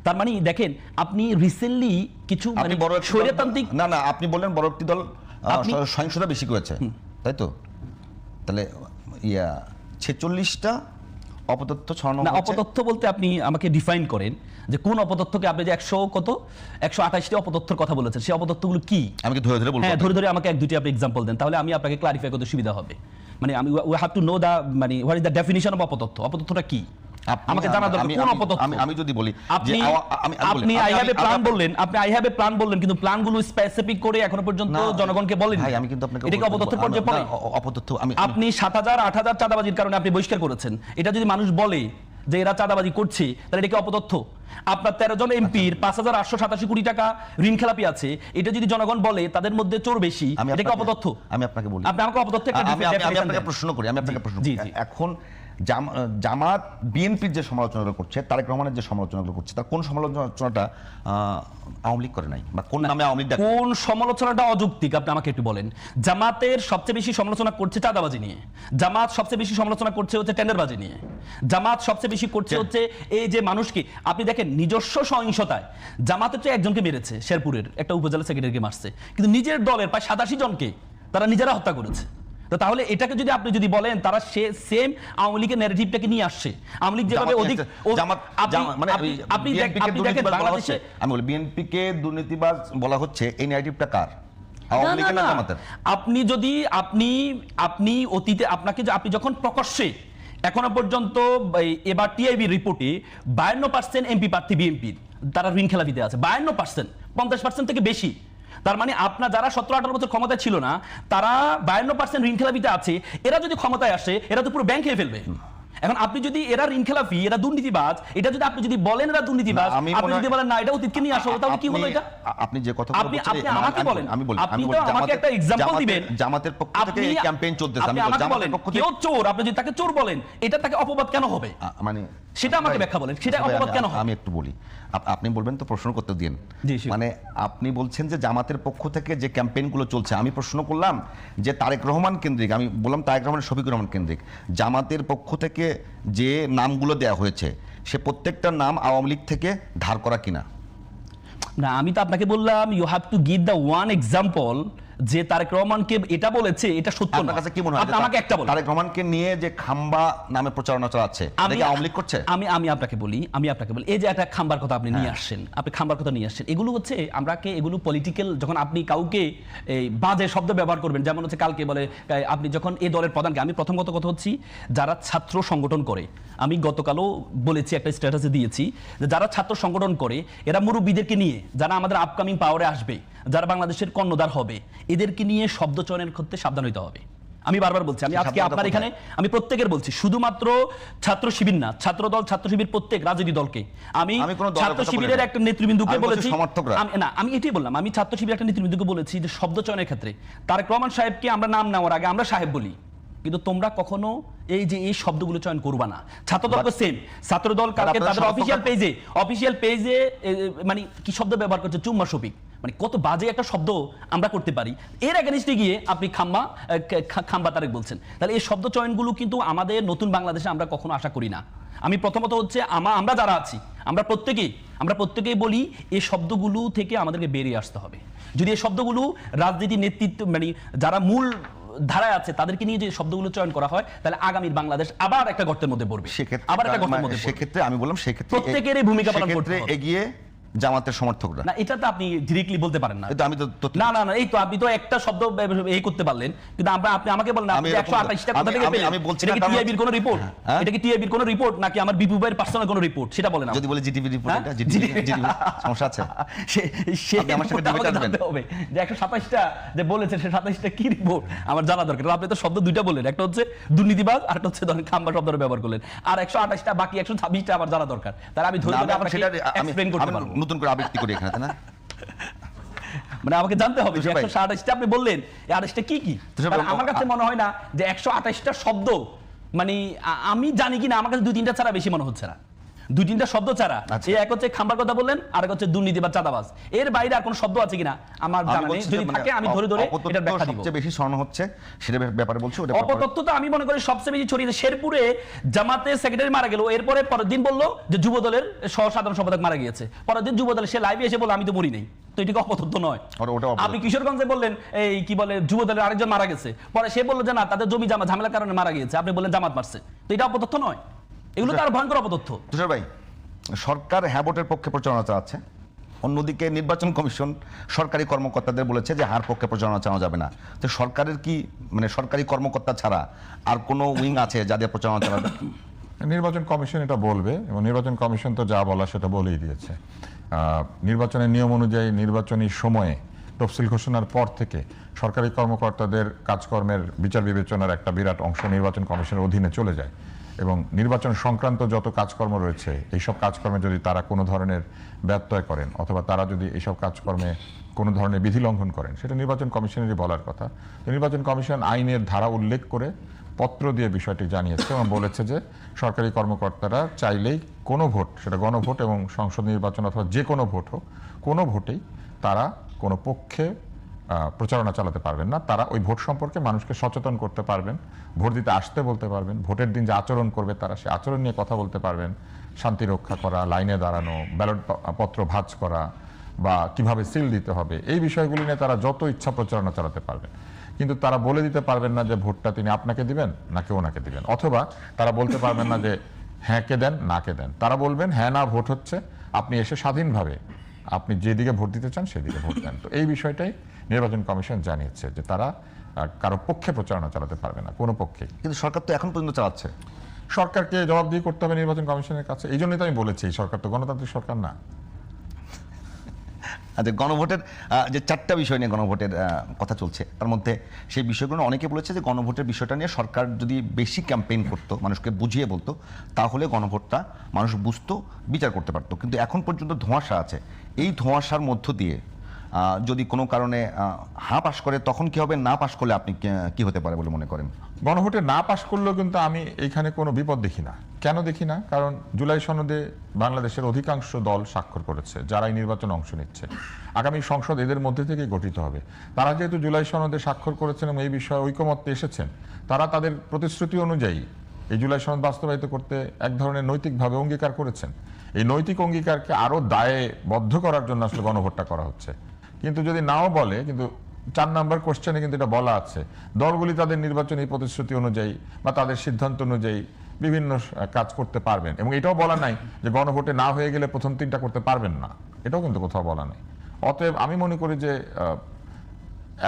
তার মানে দেখেন আপনি রিসেন্টলি কিছু মানে স্বৈরতান্ত্রিক না আপনি বললেন বড় একটি দল সহিংসতা বেশি করেছে, তাই তো? তাহলে 46টা অপতথ্য ছড়ানো হচ্ছে। অপতথ্য বলতে আপনি আমাকে ডিফাইন করেন যে কোন অপতথ্যকে আপনি যে 128টি অপতথ্যের কথা বলেছেন, সেই অপতথ্যগুলো কি? আমাকে ধরে ধরে বলবো। হ্যাঁ, ধরে ধরে আমাকে এক দুটি আপনি एग्जांपल দেন, তাহলে আমি আপনাকে ক্লারিফাই করতে সুবিধা হবে। মানে আমি we have to know the মানে what is the definition of অপতথ্য। অপতথ্যটা কি আমাকে জানা দরকার। কোন অপতথ্য? আমি যদি বলি আপনি আই হ্যাভ এ প্ল্যান বললেন, আপনি আই হ্যাভ এ প্ল্যান বললেন, কিন্তু প্ল্যানগুলো স্পেসিফিক করে এখনো পর্যন্ত জনগণকে বলেন। ভাই আমি কিন্তু আপনাকে এটা কি অপতথ্যের পর্যায়ে পড়ে? অপতথ্য আপনি 7000 8000 চাঁদাবাজির কারণে আপনি বহিষ্কার করেছেন। এটা যদি মানুষ বলে যে এরা চাঁদাবাজি করছে, তাহলে এটা কি অপতথ্য? আপনার 13 জন এমপির 5887 কোটি টাকা ঋণ খেলাপি আছে, এটা যদি জনগণ বলে তাদের মধ্যে চোর বেশি, এটা কি অপতথ্য? আমি আপনাকে বলি, আপনি আমাকে অপতথ্য একটা আমি আপনাকে প্রশ্ন করি, এখন জামাত বিএনপির যে সমালোচনাগুলো করছে, তারেক রহমানের যে সমালোচনাগুলো করছে, তার কোন সমালোচনাটা আওয়ামী লীগ করে নাই, বা কোন নামে আওয়ামী লীগ? কোন সমালোচনাটা অযৌক্তিক আপনি আমাকে একটু বলেন। জামাতের সবচেয়ে বেশি সমালোচনা করছে চাঁদাবাজি নিয়ে, জামাত সবচেয়ে বেশি সমালোচনা করছে হচ্ছে টেন্ডারবাজি নিয়ে, জামাত সবচেয়ে বেশি করছে হচ্ছে এই যে মানুষকে আপনি দেখেন নিজস্ব সহিংসতায় জামাতের তো একজনকে মেরেছে, শেরপুরের একটা উপজেলা সেক্রেটারিকে মারছে, কিন্তু নিজের দলের প্রায় 87 জনকে তারা নিজেরা হত্যা করেছে। তো তাহলে এটাকে যদি আপনি যদি বলেন তারা সেম আওয়ামী লীগের ন্যারেটিভটাকে নিয়ে আসছে, আওয়ামী লীগ যেভাবে অধিক আপনি দেখেন বাংলাদেশে আমি বলি বিএনপিকে দুর্নীতিবাজ বলা হচ্ছে, এই ন্যারেটিভটা কার? আওয়ামী লীগের না জামাতের? আপনি যদি আপনি অতীতে আপনাকে আপনি যখন প্রকাশ্যে এখনো পর্যন্ত এবার টিআইবি রিপোর্টে 52% এমপি প্রার্থী বিএনপির তারা ঋণ খেলাপিতে আছে, 52%, 50% থেকে বেশি। তার মানে আপনার যারা 17-18 বছর ক্ষমতায় ছিল না, তারা 52% ঋণ খেলাপিতে আছে। এরা যদি ক্ষমতায় আসে, এরা তো পুরো ব্যাংক খেয়ে ফেলবে। এখন আপনি যদি এরা ঋণ খেলাপি, এরা দুর্নীতিবাজ, এটা যদি আপনি যদি বলেন এরা দুর্নীতিবাজ, আপনি যদি বলেন না এটা অতীতকে নিয়ে আসো, তাহলে কি হলো এটা? আপনি যে কথা আপনি আমাকে বলেন, আপনি তো আমাকে একটা एग्जांपल দিবেন। জামাতের পক্ষ থেকে এই ক্যাম্পেইন চলতেছে, আমি জামাতের পক্ষ থেকে কেউ চোর, আপনি যদি তাকে চোর বলেন, এটা তাকে অপবাদ কেন হবে? মানে সেটা আমাকে ব্যাখ্যা বলেন, সেটা অপবাদ কেন হবে? আমি একটু বলি, আপনি বলবেন তো, প্রশ্ন করতে দিন। মানে আপনি বলছেন যে জামাতের পক্ষ থেকে যে ক্যাম্পেইনগুলো চলছে, আমি প্রশ্ন করলাম যে তারেক রহমান কেন্দ্রিক, আমি বললাম তারেক রহমান শফিকুর রহমান কেন্দ্রিক জামাতের পক্ষ থেকে যে নামগুলো দেওয়া হয়েছে, সে প্রত্যেকটা নাম আওয়ামী লীগ থেকে ধার করা কিনা? না, আমি তো আপনাকে বললাম you have to give the one example যে তারেক রহমানকে এটা বলেছে এটা সত্য না। আপনার কাছে কি মনে হয় আমাকে একটা বলেন, তারেক রহমানকে নিয়ে যে খাম্বা নামে প্রচারণা চালাচ্ছে, এটা কি আওয়ামী লীগ করছে? আমি আপনাকে বলি এই যে একটা খাম্বার কথা আপনি নিয়ে আসছেন, এগুলো হচ্ছে আমরাকে এগুলো পলিটিক্যাল, যখন আপনি কাউকে এই বাজে শব্দ ব্যবহার করবেন, যেমন হচ্ছে কালকে বলে আপনি যখন এই দলের প্রধানকে, আমি প্রথম কথা হচ্ছে যারা ছাত্র সংগঠন করে, আমি গতকালও বলেছি, একটা স্ট্যাটাসে দিয়েছি যে যারা ছাত্র সংগঠন করে এরা মুরব্বীদেরকে নিয়ে, যারা আমাদের আপকামিং পাওয়ারে আসবে, যারা বাংলাদেশের কর্ণধার হবে, এদেরকে নিয়ে শব্দ চয়নের ক্ষেত্রে সাবধান হতে হবে। আমি বারবার বলছি, আমি আজকে আপনার এখানে আমি প্রত্যেকের বলছি, শুধুমাত্র ছাত্র শিবির না, ছাত্র দল ছাত্র শিবির প্রত্যেক রাজনৈতিক দলকে আমি ছাত্র শিবিরের একটা নেতৃবৃন্দকে বলেছি, আমি এটাই বললাম, আমি ছাত্র শিবিরের একটা নেতৃবৃন্দকে বলেছি যে শব্দ চয়নের ক্ষেত্রে তারেক রহমান সাহেবকে আমরা নাম নেওয়ার আগে আমরা সাহেব বলি, কিন্তু তোমরা কখনো এই যে এই শব্দগুলো চয়ন করবা না। ছাত্রদলকে সেম, ছাত্রদল কালকে তাদের অফিসিয়াল পেজে মানে কি শব্দ ব্যবহার করছে, চুম্মা শফিক, মানে কত বাজে একটা শব্দ আমরা করতে পারি। এর এগেইনস্টে গিয়ে আপনি খাম্বা তারেক বলছেন, তাহলে এই শব্দ চয়নগুলো কিন্তু আমাদের নতুন বাংলাদেশে আমরা কখনো আশা করি না। আমি প্রথমত হচ্ছে আমরা যারা আছি, আমরা প্রত্যেকেই বলি এই শব্দগুলো থেকে আমাদেরকে বেরিয়ে আসতে হবে। যদি এই শব্দগুলো রাজনীতি নেতৃত্ব মানে যারা মূল ধারায় আছে তাদেরকে নিয়ে যে শব্দগুলো চয়ন করা হয়, তাহলে আগামীর বাংলাদেশ আবার একটা গর্তের মধ্যে পড়বে। সেক্ষেত্রে আমি বললাম, সেক্ষেত্রে প্রত্যেকেরই ভূমিকা পালন করতে হবে। এগিয়ে জামাতের সমর্থকরা না, এটা তো আপনি ডিরেক্টলি বলতে পারেন না। আমি তো না, এই তো আপনি তো একটা শব্দ এই করতে পারলেন, কিন্তু আপনি আমাকে বলেন আপনি 128টা কথা থেকে পেলেন, আমি বলছি এটা কি টিআইবির কোনো রিপোর্ট? এটা কি টিআইবির কোনো রিপোর্ট নাকি আমার বিপু ভাইয়ের পার্সোনাল কোনো রিপোর্ট? সেটা বলেন। যদি বলে জিটিভি রিপোর্ট, এটা জিটিভি সমস্যা আছে, আপনি আমার সাথে ডিবেট করতে হবে যে 127টা যে বলেছে সে 27টা কি রিপোর্ট আমার জানা দরকার। আপনি তো শব্দ দুইটা বললেন, একটা হচ্ছে দুর্নীতিবাজ আর একটা হচ্ছে ধরেন খাম্বা শব্দটা ব্যবহার করলেন, আর 128টা বাকি 126টা আমার জানা দরকার। তাহলে আমি ধরে আপনাকে এক্সপ্লেইন করতে পারবো, নতুন করে আবৃত্তি করি এখানে, না মানে আমাকে জানতে হবে যে 128টা আপনি বললেন, এই 28টা কি কি? আমার কাছে মনে হয় না যে 128টা শব্দ, মানে আমি জানি কিনা, আমার কাছে 2-3টা ছাড়া বেশি মনে হচ্ছে না। দুই তিনটা শব্দ ছাড়া, আচ্ছা। এই এক হচ্ছে খাম্বার কথা বললেন, আর এক হচ্ছে দুর্নীতি বা চাঁদাবাজ, এর বাইরে আর কোনো শব্দ আছে কিনা আমার আমি জানা নেই। বলছি যে যদি মানে থাকে আমি ধরে ধরে অপতথ্য এটার ব্যাখ্যা দিব। সবচেয়ে বেশি ছড়ানো হচ্ছে সেটা ব্যাপারে বলছি, ওটা ব্যাপারে- অপতথ্য তো আমি মনে করি সবচেয়ে বেশি ছড়িয়েছে শেরপুরে জামাতের সেক্রেটারি মারা গেল, এরপরে পরের দিন বললো যে যুব দলের সহ সাধারণ সম্পাদক মারা গিয়েছে, পরের দিন যুব দলের সে লাইভে এসে বললো আমি তো মরি নাই, তো এটি অপতথ্য নয়। ওটা অপতথ্য। আপনি কিশোরগঞ্জে বললেন এই কি বলে যুব দলের আরেকজন মারা গেছে, পরে সে বললো যে না তাদের জমি ঝামেলার কারণে মারা গিয়েছে, আপনি বললেন জামাত মারছে, তো এটা অপতথ্য নয়, এগুলো তো আর ভয়ঙ্কর অপতথ্য। তুষার ভাই, সরকার হ্যাঁ ভোটের পক্ষে প্রচারণা চালাচ্ছে, অন্যদিকে নির্বাচন কমিশন সরকারি কর্মকর্তাদের বলেছে যে হার পক্ষে প্রচারণা চালানো যাবে না। তো সরকারের কি মানে সরকারি কর্মকর্তা ছাড়া আর কোনো উইং আছে যাদের প্রচারণা চালাবে? নির্বাচন কমিশন এটা বলবে, এবং নির্বাচন কমিশন তো যা বলা সেটা বলেই দিয়েছে। নির্বাচনের নিয়ম অনুযায়ী নির্বাচনী সময়ে তফসিল ঘোষণার পর থেকে সরকারি কর্মকর্তাদের কাজকর্মের বিচার বিবেচনার একটা বিরাট অংশ নির্বাচন কমিশনের অধীনে চলে যায়, এবং নির্বাচন সংক্রান্ত যত কাজকর্ম রয়েছে এইসব কাজকর্মে যদি তারা কোনো ধরনের ব্যত্যয় করেন অথবা তারা যদি এইসব কাজকর্মে কোনো ধরনের বিধি লঙ্ঘন করেন, সেটা নির্বাচন কমিশনেরই বলার কথা। তো নির্বাচন কমিশন আইনের ধারা উল্লেখ করে পত্র দিয়ে বিষয়টি জানিয়েছে এবং বলেছে যে সরকারি কর্মকর্তারা চাইলেই কোনো ভোট, সেটা গণভোট এবং সংসদ নির্বাচন অথবা যে কোনো ভোট হোক, কোনো ভোটেই তারা কোনো পক্ষে প্রচারণা চালাতে পারবেন না। তারা ওই ভোট সম্পর্কে মানুষকে সচেতন করতে পারবেন, ভোট দিতে আসতে বলতে পারবেন, ভোটের দিন যে আচরণ করবে তারা সে আচরণ নিয়ে কথা বলতে পারবেন, শান্তি রক্ষা করা, লাইনে দাঁড়ানো, ব্যালট পত্র ভাঁজ করা বা কিভাবে সিল দিতে হবে, এই বিষয়গুলি নিয়ে তারা যত ইচ্ছা প্রচারণা চালাতে পারবেন। কিন্তু তারা বলে দিতে পারবেন না যে ভোটটা তিনি আপনাকে দিবেন নাকি ওনাকে দিবেন, অথবা তারা বলতে পারবেন না যে হ্যাঁ কে দেন না কে দেন। তারা বলবেন হ্যাঁ না ভোট হচ্ছে, আপনি এসে স্বাধীনভাবে আপনি যেদিকে ভোট দিতে চান সেদিকে ভোট দেন। তো এই বিষয়টাই নির্বাচন কমিশন জানিয়েছে যে তারা কারো পক্ষে প্রচারণা চালাতে পারবে না, কোনো পক্ষে। কিন্তু সরকার তো এখন পর্যন্ত চালাচ্ছে। সরকারকে জবাবদিহি করতে হবে নির্বাচন কমিশনের কাছে, এই জন্যই তো আমি বলেছি সরকার তো গণতান্ত্রিক সরকার না। আচ্ছা, গণভোটের যে চারটা বিষয় নিয়ে গণভোটের কথা চলছে, তার মধ্যে সেই বিষয়গুলো অনেকে বলেছে যে গণভোটের বিষয়টা নিয়ে সরকার যদি বেশি ক্যাম্পেইন করতো, মানুষকে বুঝিয়ে বলতো, তাহলে গণভোটটা মানুষ বুঝতো, বিচার করতে পারতো। কিন্তু এখন পর্যন্ত ধোঁয়াশা আছে, এই ধোঁয়াশার মধ্য দিয়ে যদি কোনো কারণে হ্যাঁ পাশ করে তখন কি হবে, না পাশ করলে আপনি কি হতে পারে বলে মনে করেন? গণভোটে না পাশ করলেও কিন্তু আমি এইখানে কোনো বিপদ দেখি না। কেন দেখি না? কারণ জুলাই সনদে বাংলাদেশের অধিকাংশ দল স্বাক্ষর করেছে যারা এই নির্বাচনে অংশ নিচ্ছে। আগামী সংসদ এদের মধ্যে থেকেই গঠিত হবে। তারা যেহেতু জুলাই সনদে স্বাক্ষর করেছেন এবং এই বিষয়ে ঐকমত্যে এসেছেন, তারা তাদের প্রতিশ্রুতি অনুযায়ী এই জুলাই সনদ বাস্তবায়িত করতে এক ধরনের নৈতিকভাবে অঙ্গীকার করেছেন। এই নৈতিক অঙ্গীকারকে আরও দায়ে বদ্ধ করার জন্য আসলে গণভোটটা করা হচ্ছে। কিন্তু যদি নাও বলে, কিন্তু 4 নম্বর কোশ্চেনে কিন্তু এটা বলা আছে, দলগুলি তাদের নির্বাচনী প্রতিশ্রুতি অনুযায়ী বা তাদের সিদ্ধান্ত অনুযায়ী বিভিন্ন কাজ করতে পারবেন, এবং এটাও বলা নাই যে গণভোটে না হয়ে গেলে প্রথম 3টা করতে পারবেন না, এটাও কিন্তু কোথাও বলা নাই। অতএব আমি মনে করি যে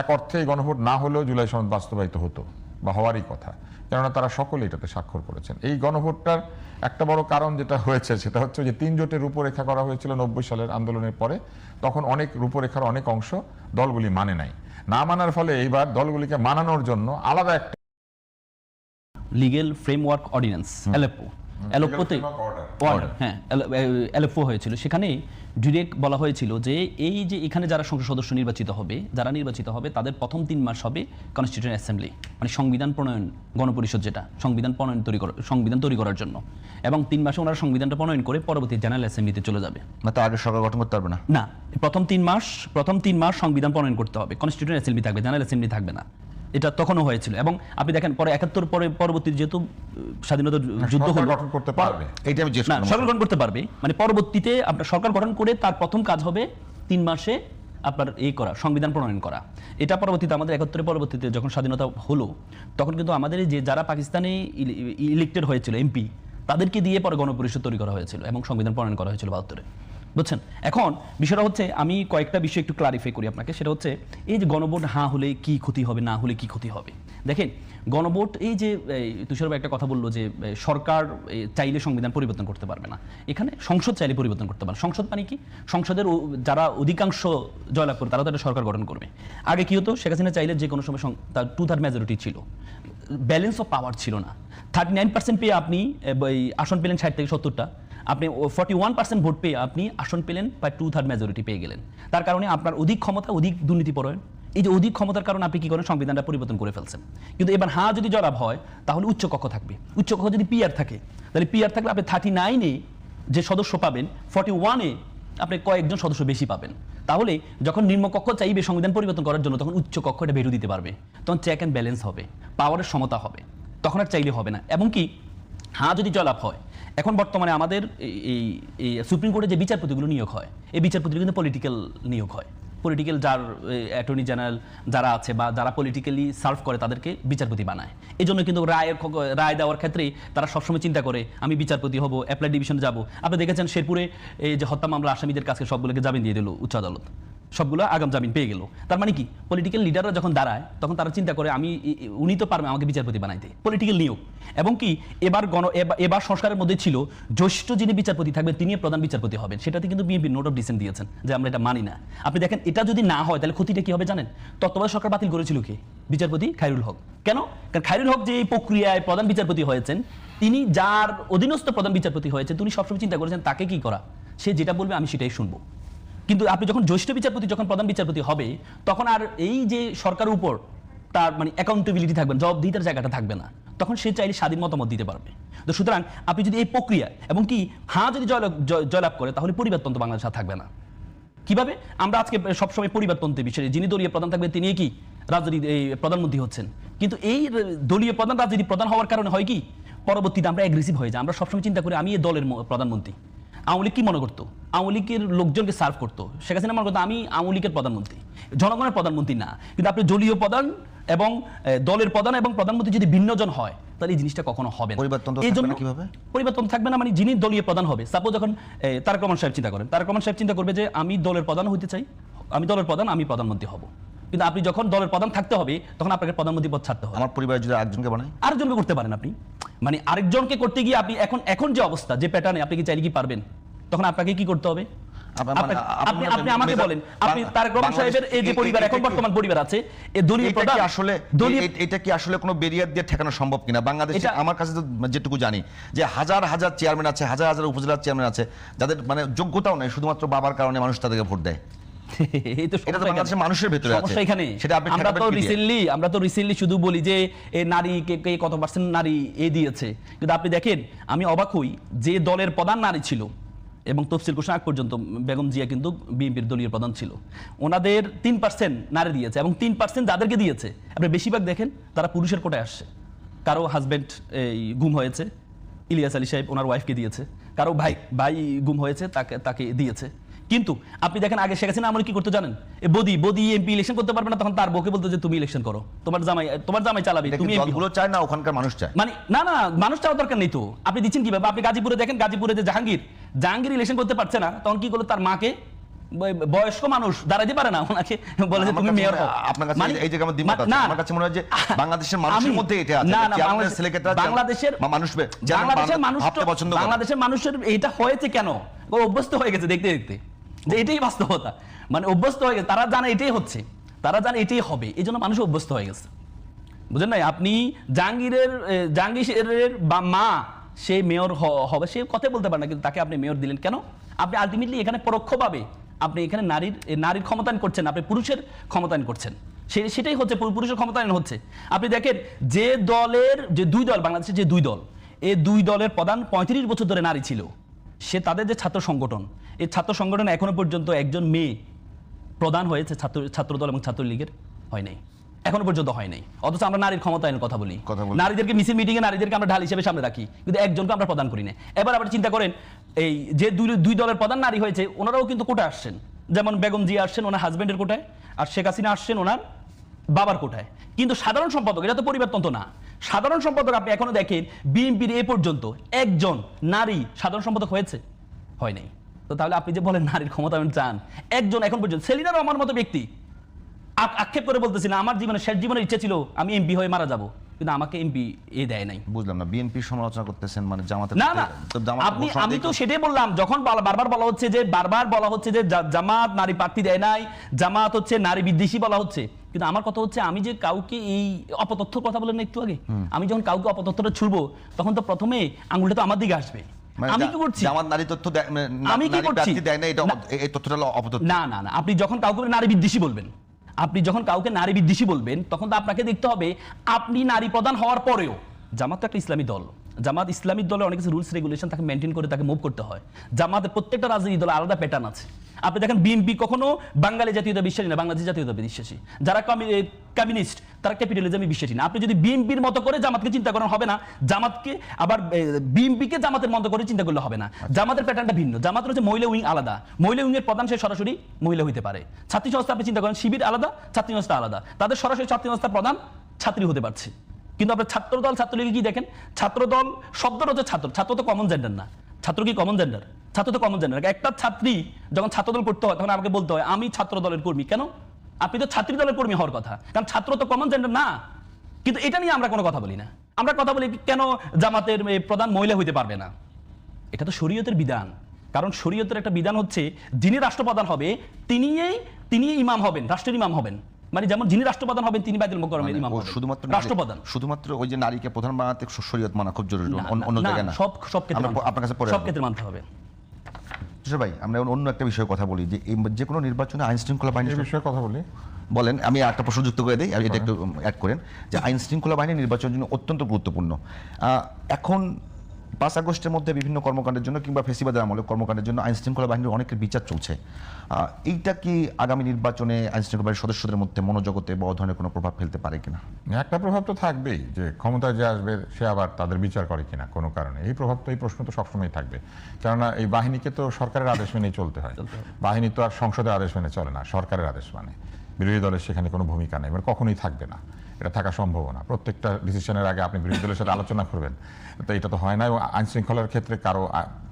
এক অর্থে গণভোট না হলেও জুলাই সনদ বাস্তবায়িত হতো বা হওয়ারই কথা, কেননা তারা সকলে এটাতে স্বাক্ষর করেছেন। এই গণভোটটার একটা বড় কারণ যেটা হয়েছে সেটা হচ্ছে যে 3 জোটের রূপরেখা করা হয়েছিল 90 সালের আন্দোলনের পরে, তখন অনেক রূপরেখার অনেক অংশ দলগুলি মানে নাই। না মানার ফলে এইবার দলগুলিকে মানানোর জন্য আলাদা একটা লিগেল ফ্রেমওয়ার্ক অর্ডিন্যান্স এলএফওতে অর্ডার, হ্যাঁ এলএফও হয়েছিল, সেখানে ডিরেক্ট বলা হয়েছিল যে এই যে এখানে যারা সংসদ সদস্য নির্বাচিত হবে, যারা নির্বাচিত হবে তাদের প্রথম 3 মাস হবে কনস্টিটিউয়েন্ট অ্যাসেম্বলি, মানে সংবিধান প্রণয়ন, গণপরিষদ যেটা সংবিধান প্রণয়ন সংবিধান তৈরি করার জন্য, এবং 3 মাসে ওনারা সংবিধানটা প্রণয়ন করে পরবর্তী জেনারেল অ্যাসেম্বলিতে চলে যাবে। না, তার আগে সরকার গঠন করতে পারবে না। না, প্রথম 3 মাস সংবিধান প্রণয়ন করতে হবে, কনস্টিটিউয়েন্ট অ্যাসেম্বলি থাকবে, জেনারেল অ্যাসেম্বলি থাকবে না। এটা তখনও হয়েছিল, এবং আপনি দেখেন পরে 71 পরে পরবর্তী যেহেতু স্বাধীনতা যুদ্ধ হলো, গঠন করতে পারবে, এইটা আমি না সরকার গঠন করতে পারবে, মানে পরবর্তীতে আপনার সরকার গঠন করে তার প্রথম কাজ হবে 3 মাসে আপনার এই করা, সংবিধান প্রণয়ন করা। এটা পরবর্তীতে আমাদের 71 পরবর্তীতে যখন স্বাধীনতা হলো, তখন কিন্তু আমাদের যে যারা পাকিস্তানে ইলেক্টেড হয়েছিল এমপি, তাদেরকে দিয়ে পরে গণপরিষদ তৈরি করা হয়েছিল এবং সংবিধান প্রণয়ন করা হয়েছিল 72-এ। বুঝছেন? এখন বিষয়টা হচ্ছে, আমি কয়েকটা বিষয় একটু ক্লারিফাই করি আপনাকে। সেটা হচ্ছে এই যে গণভোট হ্যাঁ হলে কি ক্ষতি হবে, না হলে কি ক্ষতি হবে। দেখেন গণভোট, এই যে তুষার ভাই একটা কথা বললো যে সরকার চাইলে সংবিধান পরিবর্তন করতে পারবে না, এখানে সংসদ চাইলে পরিবর্তন করতে পারে। সংসদ মানে কি? সংসদের যারা অধিকাংশ জয়লাভ করে তারা তো একটা সরকার গঠন করবে। আগে কি হতো, শেখ হাসিনা চাইলে যে কোনো সময় তার 2/3 মেজরিটি ছিল, ব্যালেন্স অফ পাওয়ার ছিল না। 39% পেয়ে আপনি আসন পেলেন 60 থেকে 70টা, আপনি 41% ভোট পেয়ে আপনি আসন পেলেন, প্রায় 2/3 মেজরিটি পেয়ে গেলেন। তার কারণে আপনার অধিক ক্ষমতা, অধিক দুর্নীতিপরায়ণ, এই যে অধিক ক্ষমতার কারণে আপনি কি করেন, সংবিধানটা পরিবর্তন করে ফেলছেন। কিন্তু এবার হ্যাঁ যদি জয়লাভ হয় তাহলে উচ্চ কক্ষ থাকবে, উচ্চ কক্ষ যদি পিআর থাকে, তাহলে পিআর থাকলে আপনি 39-এ যে সদস্য পাবেন 41-এ আপনি কয়েকজন সদস্য বেশি পাবেন। তাহলে যখন নিম্নকক্ষ চাইবে সংবিধান পরিবর্তন করার জন্য, তখন উচ্চ কক্ষ এটা ভেটো দিতে পারবে, তখন চেক অ্যান্ড ব্যালেন্স হবে, পাওয়ারের সমতা হবে, তখন আর চাইলে হবে না। এবং কি হ্যাঁ যদি জয়লাভ হয়, এখন বর্তমানে আমাদের এই সুপ্রিম কোর্টে যে বিচারপতিগুলো নিয়োগ হয়, এই বিচারপতিগুলো কিন্তু পলিটিক্যাল নিয়োগ হয়। পলিটিক্যাল যার অ্যাটর্নি জেনারেল যারা আছে বা যারা পলিটিক্যালি সার্ভ করে তাদেরকে বিচারপতি বানায়। এই জন্য কিন্তু রায় দেওয়ার ক্ষেত্রে তারা সবসময় চিন্তা করে আমি বিচারপতি হব, অ্যাপ্লাই ডিভিশনে যাব। আপনি দেখেছেন শেরপুরে এই যে হত্যা মামলা আসামিদের কাছে সবগুলোকে জামিন দিয়ে দিল উচ্চ আদালত, সবগুলো আগাম জামিন পেয়ে গেল। তার মানে কি পলিটিক্যাল লিডাররা যখন দাঁড়ায় তখন তারা চিন্তা করে উনি তো পারবে আমাকে বিচারপতি বানাইতে, পলিটিক্যাল নিয়োগ। এবং কি এবার সংস্কারের মধ্যে ছিল জ্যেষ্ঠ যিনি বিচারপতি থাকবেন তিনি প্রধান বিচারপতি হবেন, সেটাতে কিন্তু বিএনপি নোট অফ ডিসেন্ট দিয়েছেন যে আমরা এটা মানি না। আপনি দেখেন এটা যদি না হয় তাহলে ক্ষতিটা কি হবে জানেন? তত্ত্বাবধায়ক সরকার বাতিল করেছিল কে? বিচারপতি খায়রুল হক। কেন? কারণ খায়রুল হক যে এই প্রক্রিয়ায় প্রধান বিচারপতি হয়েছেন, তিনি যার অধীনস্থ প্রধান বিচারপতি হয়েছে, তিনি সবসময় চিন্তা করেছেন তাকে কি করা, সে যেটা বলবে আমি সেটাই শুনবো। কিন্তু আপনি যখন জ্যেষ্ঠ বিচারপতি যখন প্রধান বিচারপতি হবে, তখন আর এই যে সরকারের উপর তার মানে অ্যাকাউন্টেবিলিটি থাকবে না, জবাবদিহিতার জায়গাটা থাকবে না, তখন সে চাইলে স্বাধীন মতামত দিতে পারবে। তো সুতরাং আপনি যদি এই প্রক্রিয়া এবং কি হ্যাঁ যদি জয়লাভ করে, তাহলে পরিবারতন্ত্র বাংলাদেশ আর থাকবে না। কিভাবে? আমরা আজকে সবসময় পরিবারতন্ত্রের বিষয়ে যিনি দলীয় প্রধান থাকবেন তিনি কি রাজনীতি প্রধানমন্ত্রী হচ্ছেন, কিন্তু এই দলীয় প্রধান রাজনীতি প্রধান হওয়ার কারণে হয় কি পরবর্তীতে আমরা অ্যাগ্রেসিভ হয়ে যাই। আমরা সবসময় চিন্তা করি আমি এই দলের প্রধানমন্ত্রী। আওয়ামী লীগ কি মনে করতো? আওয়ামী লীগের লোকজনকে সার্ভ করতো। শেখ হাসিনা মনে করতো আমি আওয়ামী লীগের প্রধানমন্ত্রী, জনগণের প্রধানমন্ত্রী না। কিন্তু আপনি দলীয় প্রধান এবং দলের প্রধান এবং প্রধানমন্ত্রী যদি ভিন্নজন হয়, তাহলে এই জিনিসটা কখনো হবে না। এই জন্য কিভাবে পরিবর্তন থাকবে না? মানে যিনি দলীয় প্রধান হবে, সাপোজ যখন তারেক রহমান সাহেব চিন্তা করেন, তারেক রহমান সাহেব চিন্তা করবে যে আমি দলের প্রধান হইতে চাই, আমি দলের প্রধান, আমি প্রধানমন্ত্রী হব। কিন্তু আপনি যখন দলের প্রধান থাকতে হবে, তখন আপনাকে প্রধানমন্ত্রী পদ ছাড়তে হবে। আমার পরিবারে যদি আরেকজনকে বানাই, আরেকজনকে করতে পারেন আপনি, মানে আরেকজনকে করতে গিয়ে আপনি এখন যে অবস্থা, যে প্যাটার্নে আপনি কি চাইলে কি পারবেন? তখন আপনাকে কি করতে হবে? আপনি আমাকে বলেন, আপনি তারেক রহমান সাহেবের এই যে পরিবার এখন বর্তমান পরিবার আছে, এই দলীয় প্রধান আসলে এটা কি আসলে কোনো ব্যারিয়ার দিয়ে ঠেকানো সম্ভব কিনা? বাংলাদেশে আমার কাছে তো যেটুকু জানি যে হাজার হাজার চেয়ারম্যান আছে, হাজার হাজার উপজেলার চেয়ারম্যান আছে যাদের মানে যোগ্যতাও নেই, শুধুমাত্র বাবার কারণে মানুষ তাদেরকে ভোট দেয়। মানুষের ভেতরে আছে এখানে। আমরা তো রিসেন্টলি শুধু বলি যে নারী কে কত পার্সেন্ট নারী দিয়েছে, কিন্তু আপনি দেখেন আমি অবাক হই যে দলের প্রধান নারী ছিল এবং তফসিল ঘোষণা আগ পর্যন্ত বেগম জিয়া কিন্তু বিএনপির দলীয় প্রধান ছিল, ওনাদের 3% নারী দিয়েছে এবং 3% যাদেরকে দিয়েছে আপনি বেশিরভাগ দেখেন তারা পুরুষের কোটায় আসছে। কারো হাজব্যান্ড গুম হয়েছে, ইলিয়াস আলী সাহেব ওনার ওয়াইফকে দিয়েছে, কারো ভাই গুম হয়েছে তাকে দিয়েছে। কিন্তু আপনি দেখেন আগে শেখ হাসিনা আমলে কি করতে জানেন? বদি এমপি ইলেকশন করতে পারবে না, তখন তার বউকে বলতো যে তুমি ইলেকশন করো, তোমার জামাই চালাবে, তুমি দলগুলো চায় না, ওখানকার মানুষ চায়। মানে না মানুষ চাওয়ার দরকার নেই তো, আপনি দিচ্ছেন কিভাবে? আপনি গাজীপুরে দেখেন, গাজীপুরে যে জাহাঙ্গীর ইলেকশন করতে পারছে না, তখন কি করলো? তার মাকে, বয়স্ক মানুষ দাঁড়াইতে পারে না, ওনাকে বলে যে তুমি মেয়র হও। আপনার কাছে এই জায়গা আমার দ্বিমত আছে। আমার কাছে মনে হয় যে বাংলাদেশের মানুষের মধ্যে এটা আছে, বাংলাদেশের মানুষের এটা হয়েছে কেন? অভ্যস্ত হয়ে গেছে দেখতে দেখতে যে এটাই বাস্তবতা, মানে অভ্যস্ত হয়ে গেছে, তারা জানে এটাই হচ্ছে, তারা জানে এটাই হবে, এই জন্য মানুষ অভ্যস্ত হয়ে গেছে। বুঝলেন নাই? আপনি জাহাঙ্গীরের বা মা সে মেয়র হবে, সে কথা বলতে পারে না, কিন্তু তাকে আপনি মেয়র দিলেন কেন? আপনি আলটিমেটলি এখানে পরোক্ষভাবে আপনি এখানে নারীর ক্ষমতায়ন করছেন, আপনি পুরুষের ক্ষমতায়ন করছেন, সেটাই হচ্ছে পুরুষের ক্ষমতায়ন হচ্ছে। আপনি দেখেন যে দলের যে দুই দল, বাংলাদেশের যে দুই দল, এই দুই দলের প্রধান 35 বছর ধরে নারী ছিল, সে তাদের যে ছাত্র সংগঠন, এই ছাত্র সংগঠনে এখনো পর্যন্ত একজন মেয়ে প্রধান হয়েছে ছাত্রদল এবং ছাত্রলীগের? হয় নাই, এখনো পর্যন্ত হয় নাই। অথচ আমরা নারীর ক্ষমতায়নের কথা বলি, নারীদেরকে মিছিল মিটিংয়ে নারীদেরকে আমরা ঢাল হিসেবে সামনে রাখি, কিন্তু একজনকে আমরা প্রদান করি না। এবার আবার চিন্তা করেন এই যে দুই দলের প্রধান নারী হয়েছে, ওনারাও কিন্তু কোটায় আসছেন, যেমন বেগম জিয়া আসছেন ওনার হাজবেন্ডের কোটায়, আর শেখ হাসিনা আসছেন ওনার বাবার কোটায়। কিন্তু সাধারণ সম্পাদক, এটা তো পরিবর্তন না, সাধারণ সম্পাদক আপনি এখনো দেখেন বিএনপির এ পর্যন্ত একজন নারী সাধারণ সম্পাদক হয়েছে? হয় নাই। তো তাহলে আপনি যে বলেন নারীর ক্ষমতায়ন চান, একজন এখন পর্যন্ত, সেলিনা রহমান মতো ব্যক্তি আক্ষেপ করে বলতেছি না, আমার শেষ জীবনের ইচ্ছা ছিল আমি এমপি হয়ে মারা যাব, কিন্তু আমাকে এমপি দেয় নাই। বুঝলাম না, বিএনপি সমালোচনা করতেছেন মানে জামাতের? না আমি তো সেটাই বললাম, যখন বারবার বলা হচ্ছে যে জামাত নারী প্রার্থী দেয় নাই, জামাত হচ্ছে নারী বিদ্বেষী বলা হচ্ছে, কিন্তু আমার কথা হচ্ছে আমি যে কাউকে এই অপতথ্যর কথা বলেন না একটু আগে, আমি যখন কাউকে অপতথ্যটা ছুড়বো তখন তো প্রথমে আঙুলটা তো আমার দিকে আসবে। আমি কি করছি? জামাত নারী তথ্য আমি কি করছি? এই তথ্যটা হলো অপতথ্য। না আপনি যখন কাউকে নারী বিদ্বেষী বলবেন, তখন তো আপনাকে দেখতে হবে আপনি নারী প্রধান হওয়ার পরেও, জামাত তো একটা ইসলামী দল, জামাত ইসলামিক দলে অনেক কিছু রুলস রেগুলেশন তাকে মেনটেন করে তাকে মুভ করতে হয়। জামাতের প্রত্যেকটা রাজনৈতিক দলে আলাদা প্যাটার্ন আছে। আপনি দেখেন বিএনপি কখনো বাঙালি জাতীয়তা বিশ্বাসী না, বাংলাদেশ জাতীয়তা বিশ্বাসী। যারা কমিউনিস্ট তারা ক্যাপিটালিজমে বিশ্বাসী না। আপনি যদি বিএনপির মতো করে জামাতকে চিন্তা করেন হবে না, জামাতকে আবার বিএনপিকে জামাতের মতো করে চিন্তা করলে হবে না। জামাতের প্যাটার্নটা ভিন্ন। জামাতের হচ্ছে মহিলা উইং আলাদা, মহিলা উইং এর প্রধান সে সরাসরি মহিলা হইতে পারে। ছাত্রী সংস্থা আপনি চিন্তা করেন শিবির আলাদা, ছাত্রী সংস্থা আলাদা, তাদের সরাসরি ছাত্রী সংস্থার প্রধান ছাত্রী হতে পারছে। কিন্তু আপনার ছাত্রদল ছাত্রলীগে কি দেখেন, ছাত্রদল শব্দটা হচ্ছে ছাত্র, ছাত্র তো কমন জেন্ডার না। ছাত্র কি কমন জেন্ডার? ছাত্র তো কমন জেন্ডার। একটা ছাত্রী যখন ছাত্রদল করতে হয় তখন আমাকে বলতে হয় আমি ছাত্র দলের কর্মী। কেন? আপনি তো ছাত্রী দলের কর্মী হওয়ার কথা, কারণ ছাত্র তো কমন জেন্ডার না। কিন্তু এটা নিয়ে আমরা কোনো কথা বলি না। আমরা কথা বলি কেন জামাতের প্রধান মহিলা হইতে পারবে না। এটা তো শরীয়তের বিধান। কারণ শরীয়তের একটা বিধান হচ্ছে যিনি রাষ্ট্রপ্রধান হবে তিনি ইমাম হবেন, রাষ্ট্রের ইমাম হবেন। মানে যেমন যিনি রাষ্ট্রপ্রধান হবেন তিনি বাইতুল মুকাররমের ইমাম হবেন, শুধুমাত্র রাষ্ট্রপ্রধান। শুধুমাত্র ওই যে নারীকে প্রধান বানাতে শরীয়ত মানা খুব জরুরি, অন্য জায়গায় না। সব ক্ষেত্রে আপনার কাছে পরে সব ক্ষেত্রে মানতে হবে। ভাই আমরা অন্য একটা বিষয়ে কথা বলি যে যে কোনো নির্বাচনে আইন শৃঙ্খলা বাহিনী বিষয়ে কথা বলি। বলেন, আমি একটা প্রশ্ন যুক্ত করে দিই, এটা একটু অ্যাড করেন যে আইন শৃঙ্খলা বাহিনী নির্বাচনের জন্য অত্যন্ত গুরুত্বপূর্ণ। এখন 5 আগস্টের মধ্যে বিভিন্ন কর্মকাণ্ডের জন্য কিংবা ফেসিবাদের আমলে কর্মকাণ্ডের জন্য আইন শৃঙ্খলা বাহিনীর অনেকের বিচার চলছে। এইটা কি আগামী নির্বাচনে আইন শৃঙ্খলা বাহিনীর সদস্যদের মধ্যে মনোজগতে বড় ধরনের কোনো প্রভাব ফেলতে পারে কিনা? একটা প্রভাব তো থাকবেই, যে ক্ষমতায় যে আসবে সে আবার তাদের বিচার করে কিনা কোনো কারণে। এই প্রভাব তো, এই প্রশ্ন তো সবসময় থাকবে। কেননা এই বাহিনীকে তো সরকারের আদেশ মেনেই চলতে হয়। বাহিনী তো আর সংসদের আদেশ মেনে চলে না, সরকারের আদেশ মানে। বিরোধী দলের সেখানে কোনো ভূমিকা নেই, মানে কখনোই থাকবে না, এটা থাকা সম্ভব না। প্রত্যেকটা ডিসিশনের আগে আপনি বিরোধী দলের সাথে আলোচনা করবেন, তো এটা তো হয় না। এবং আইন শৃঙ্খলার ক্ষেত্রে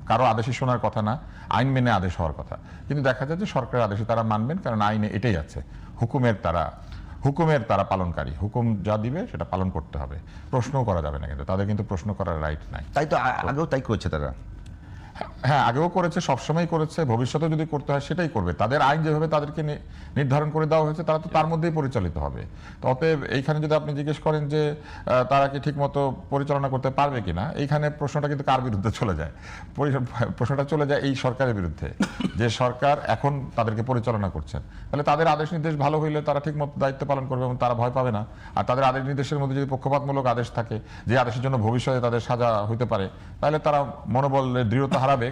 কারো আদেশই শোনার কথা না, আইন মেনে আদেশ হওয়ার কথা। কিন্তু দেখা যায় যে সরকারের আদেশে তারা মানবেন, কারণ আইনে এটাই আছে, হুকুমের তারা পালনকারী। হুকুম যা দিবে সেটা পালন করতে হবে, প্রশ্নও করা যাবে না। কিন্তু তাদের কিন্তু প্রশ্ন করার রাইট নাই। তাই তো আগেও তাই করেছে তারা। হ্যাঁ, আগেও করেছে, সবসময় করেছে, ভবিষ্যতেও যদি করতে হয় সেটাই করবে। তাদের আইন যেভাবে তাদেরকে নির্ধারণ করে দেওয়া হয়েছে তারা তো তার মধ্যেই পরিচালিত হবে। তো অতএব এইখানে যদি আপনি জিজ্ঞেস করেন যে তারা কি ঠিকমতো পরিচালনা করতে পারবে কিনা, এইখানে প্রশ্নটা কিন্তু কার বিরুদ্ধে চলে যায়? প্রশ্নটা চলে যায় এই সরকারের বিরুদ্ধে, যে সরকার এখন তাদেরকে পরিচালনা করছেন। তাহলে তাদের আদেশ নির্দেশ ভালো হইলে তারা ঠিকমতো দায়িত্ব পালন করবে এবং তারা ভয় পাবে না। আর তাদের আদেশ নির্দেশের মধ্যে যদি পক্ষপাতমূলক আদেশ থাকে, যে আদেশের জন্য ভবিষ্যতে তাদের সাজা হইতে পারে, তাহলে তারা মনোবলের দৃঢ়তা হারাবে।